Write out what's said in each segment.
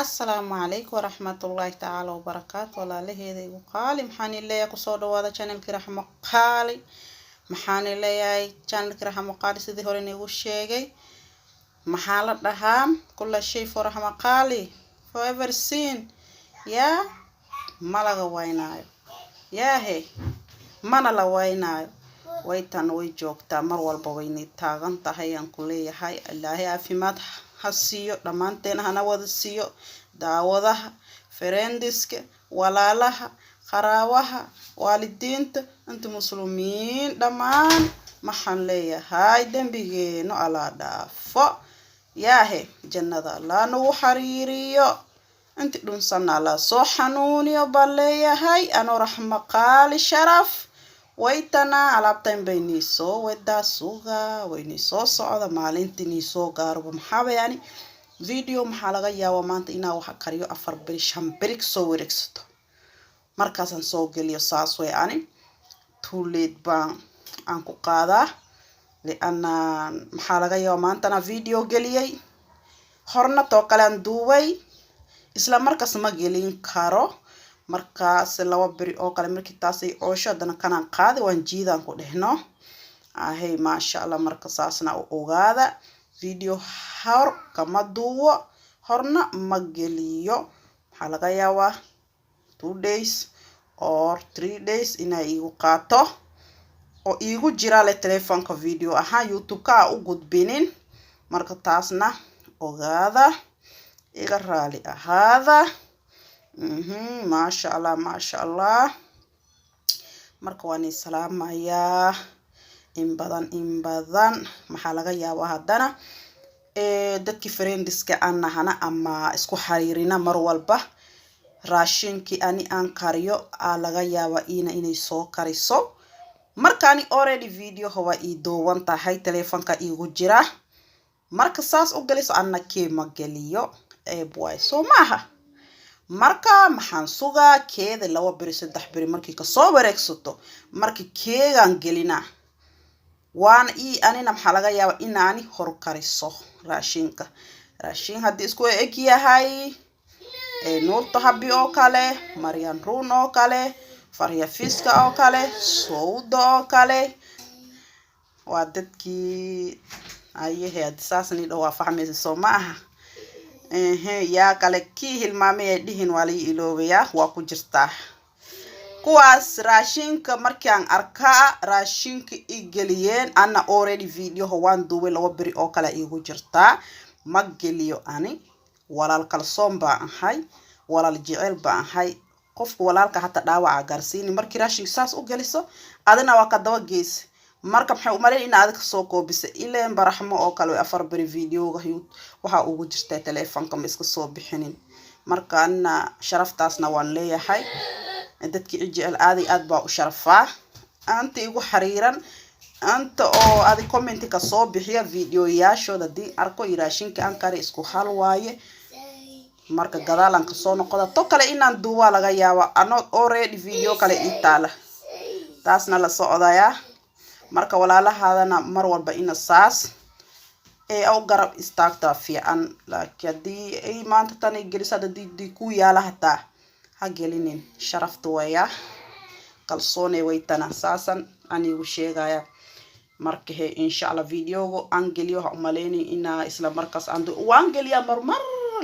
السلام عليكم ورحمة الله تعالى وبركاته. والله هذا يقال محاني الله يقصد وهذا channel كرحمة قالي محاني الله يا channel كرحمة قالي سيدي هورني وشيء محالة دهام كل شيء فرحمة قالي forever seen يا ملغ وينايو يا هي mana la waynayo waytan way joogtaa mar walba wayni taagan tahay aan ku leeyahay ilaahay caafimaad ha siiyo dhamaanteen hana wada siiyo daawadaha friendiska walaalaha qaraawaha waalidiinta inta muslimiin dhamaan maxaan leeyahay dambigeeno ala dhaafo yaahe jannada allah nagu xariiriyo inta dhunsan ala soo xanuuniyo baleeyahay ano raxma qaali sharaf waytana alaabtan bayni soo wada suuga wayni soo socda maalintii soo gaarbo maxaa yani video maxaa laga yaabo maanta inaa waxa kariyo 4 bari 5 bari soo wareegsato markaasaan soo geliyo saas way ani tuuleed baan aan ku qaadaa liana maxaa laga yaabo maanta video geliyay horna too kale aan duubay isla markaas ma gelin karo markaas laba bari oo kale markii taas ay oosho dana kanaan qaadi waan jiidaan ku dhehno ahay ma sha Allah marka saasna u ogaada video hor kama duwo horna ma geliyo waxa laga yaabaa 2 days or 3 days inay igu qaato oo igu jira le telefoonka video aha YouTube ka u gudbinin marka taasna ogaada iga raali ahaada ما شاء الله marka waan salaamaya in badan maxaa laga yaabaa hadana dadkii friendiska annahana ama isku xariirina mar walba raashinki ani aan kariyo laga yaabaa inay soo kariso markaani already video hawa ii doowan tahay telefoonka igu jira marka saas u galiso annakee ma geliyo boy soo maaha marka maxaan sugaa keeda 2 bari 3 bari markii ka soo wareegsato markii keegan gelina waan anina maxaa laga yaabaa inaani hor kariso raashin hadii isku eg yahay nuurta habi oo kale Marian Run oo kale Farya Fiska oo kale Sowdo oo kale waa dadkii ayahay asaasni dhawaa fahmaysa soo maaha ya kale ki hilmaamay dhihin wali iloobeya waa ku jirtaa kuwaas raashinka markaan arkaa raashinka igeliyeen ana already video waan duubay 2 bari oo kale igu jirtaa ma geliyo ani walaal kalsoon baan ahay walaal jecel baan ahay qofku walaalka hata dhaawaca gaarsiin markii raashinka saas u geliso adina waa ka daba gees marka maxay u maleen in aad ka soo koobisay ileen baraxmo oo kale 4 bari videoga waxa ugu jirtay telefoonka ma iska soo bixinin marka ana sharaftaasna waan leeyahay dadkii jecel aad baa u sharafaa anta igu xariiran anta oo aad comment ka soo bixiya videoyaashooda di arko raashinka aan kari isku hal waaye marka gadaalan ka soo noqda to kale inaan duuba laga yaabo ano already video kale itaala taasna la socodaya marka walaalahaadana mar walba ina saas au garab istaagta fiican laakiin hadii ay maanta tan gelisada di ku yaala hata ha gelinin sharaftu waya kalsoone waytana saasan anigu sheegaya marka insha Allah videogo aan geliyo ha umaleeni ina isla markaas waan geliya mar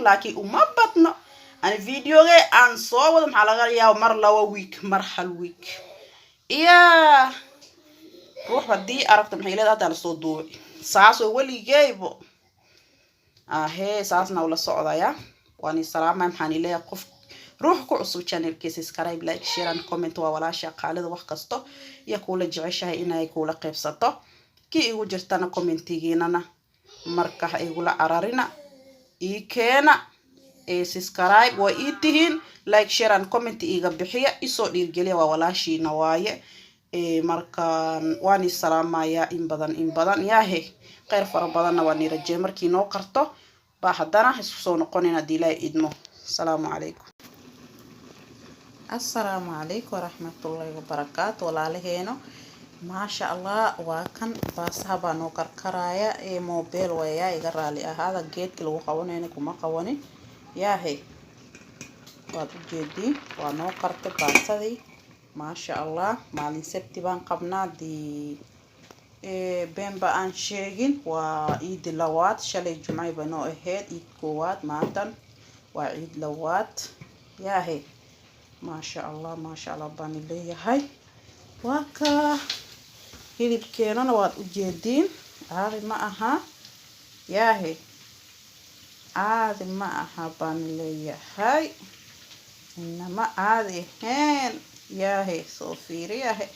laakiin uma badno ani videoge aan soo wada maxaa laga yaabo mar 2 week mar hal week ruux hadii aragto maxay leedahay la soo duubay saas oo waligeeybo saasna wala socdaya waan salaamay maxaan leeyahay qof ruux ku cusub channelkiisa subscribe like share and comment waa walaasha qaalida wax kasto iyo kula jeceshahay inay kula qaybsato ki igu jirtana commentigeena marka igu la ararina keena subscribe waa tihiin like share and comment iga bixiya isoo dhiirgeliya waa walaashiina waaye marka waan salaamaya in badan yaahe khayr fara badanna waan rajay markii noo qarto ba hadana isku soo noqonina dilay idmo السلام عليكم ورحمة الله وبركاته walaalaheeno ما شاء الله وكان باسها بانو كركرايا موبيل ويا iga raali ahaada geedka lagu qabanayna kuma qawanin yaahe waad u jeediin waa noo qartay baastadii maasha allah maalin sabti baan qabnaa beenba aan sheegin waa ciid labaad shalay jumcay baa noo ahayd ciid koowaad maantan waa ciid labaad yaahe maasha allah baan leeyahay waa ka hilibkeenana waad u jeediin caadi ma aha yaahe caadi ma aha baan leeyahay inama caadi ahayn yaahe soo fiiriyahe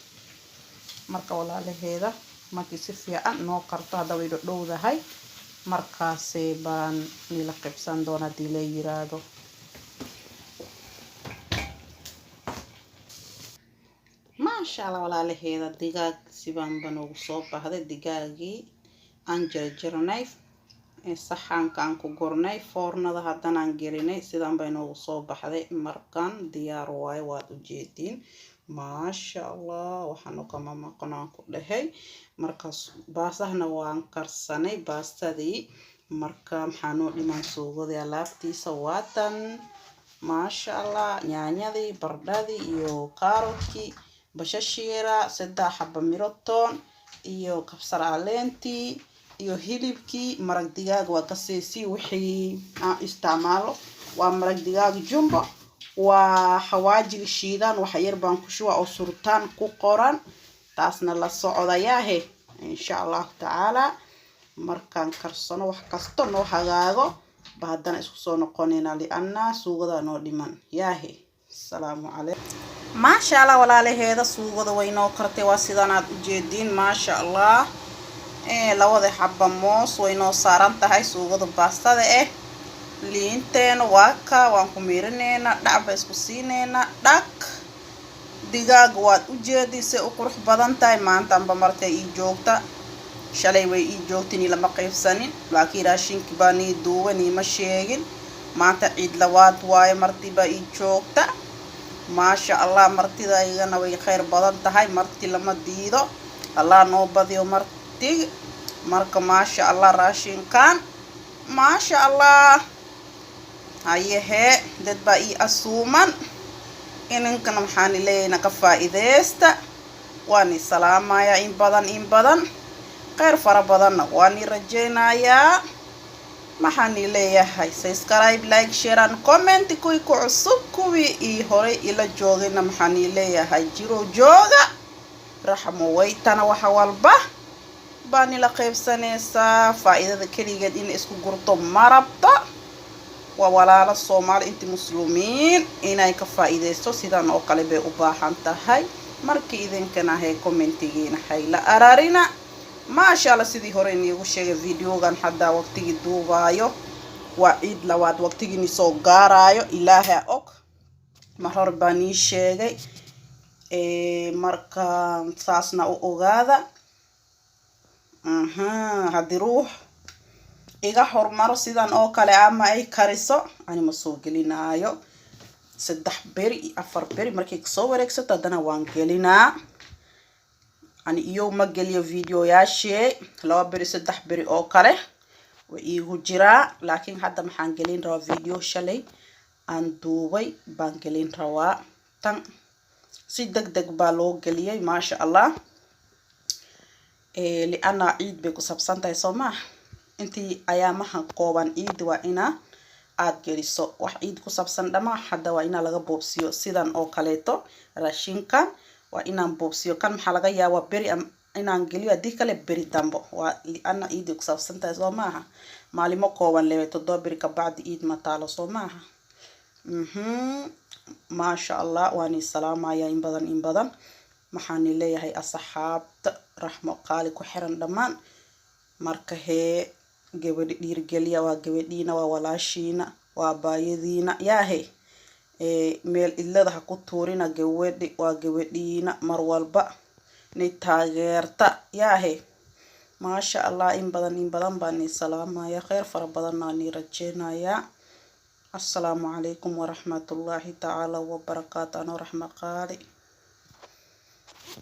marka walaalaheeda markii si fiican noo qarto hadda way dhowdahay markaasee baan nila qibsan doona hadii la yiraahdo maasha allah walaalaheeda digaag sibaan baan ugu soo baxday digaagii aan jarjarnay saxanka aan ku gurnay foornada haddana aan gelinay sidaan bay noogu soo baxday markan diyaar waaye waad u jeediin maasha allah waxaanu kama maqnaan ku dhahay markaas baasahna waan karsanay baastadii marka maxaa noo dhiman suugadii alaabtiisa waatan maasha allah yaanyadii bardhadii iyo kaarotkii bashashiira 3 xabba mirotoon iyo kabsar caleentii iyo hilibkii maraq digaag waa kaseesi wixii aan isticmaalo waa maraq digaag jumbo waa xawaaji shiidan waxa yar baan ku shuwa oo surtaan ku qoran taasna la socodayaahe insha allah taala markaan karsano wax kasto noo hagaago baadana isku soo noqonayna li'anna suugada noo dhiman yaahe assalaamu calaykum maasha allah walaalaheeda suugada way noo kartay waa sidaan aad u jeediin maasha allah labada xabba moos way noo saaran tahay suugada baastada liinteena waa ka waan ku miirinayna dhacba isku siinayna dhaq digaag waad u jeedisay u qurux badan tahay maantanba martay ii joogta shalay way ii joogtini lama qaybsanin laakiin raashinki baan ii duuban ma sheegin maanta ciid labaad waaye martiba ii joogta maasha allah martida iyagana way khayr badan tahay marti lama diido allah noo badiyo marti marka maasha allah raashinkan maasha allah hayehe dad baa ii asuuman inankana maxaan leeyahay ka faa'iideysta waan salaamaya in badan khayr fara badanna waan rajaynayaa maxaan leeyahay subscribe like share and comment kuwi ku cusub kuwi ii hore ila joogayna maxaan leeyahay jiro jooga raxmo waytana waxa walba baan la qaybsanaysaa faa'iidada kaligeed in isku gurto marabta waa walaalo Soomaali inta muslimiin inay ka faa'iideysto sidaan oo kale bay u baahan tahay markii idinkana hay commentigiina hay la ararina maasha Allah sidii hore niigu sheegay videogan hadda waqtigi duubaayo waa ciid labaad waqtigii soo gaaraayo ilaahay og ma hor baan ii sheegay marka saasna u ogaada haddii ruux iga hormaro sidan oo kale ama ay kariso ani ma soo gelinaayo 3 beri 4 beri markii soo wareegsato hadana waan gelinaa ani iyo ma geliyo video yaashee 2 beri 3 beri oo kale way igu jiraa laakiin hadda maxaan gelin raa video shalay aan duubay baan gelin raa tan si degdeg baa loo geliyay maasha allah li'anna ciid bay ku sabsantahay Soomaa intii ayaamaha kooban ciid waa ina aad geliso wax ciid ku sabsan dhama hadda waa ina laga boobsiyo sidan oo kaleeto raashinka waa inaan boobsiyo kan maxaa laga yaabaa beri inaan geliyo hadii kale beri dambo waa li'anna ciid ku sabsantahay Soomaa maalimo kooban leeyahay 7 beri ka bacdi ciid ma taalo Soomaa maasha allah waani salaamaya in badan maxaan leeyahay asxaabta raxmo qaali ku xiran dhamaan marka hee gabadhi dhiirgeliya waa gabadhiina waa walaashiina waa baayadiina yaahe meel ilada ha ku tuurina gabadhi waa gabadhiina mar walba ni taageerta yaahe maasha allah in badan baan salaamaya khayr fara badan aan rajeynaya السلام عليكم ورحمة الله تعالى وبركاته. أنا رحمة قالي.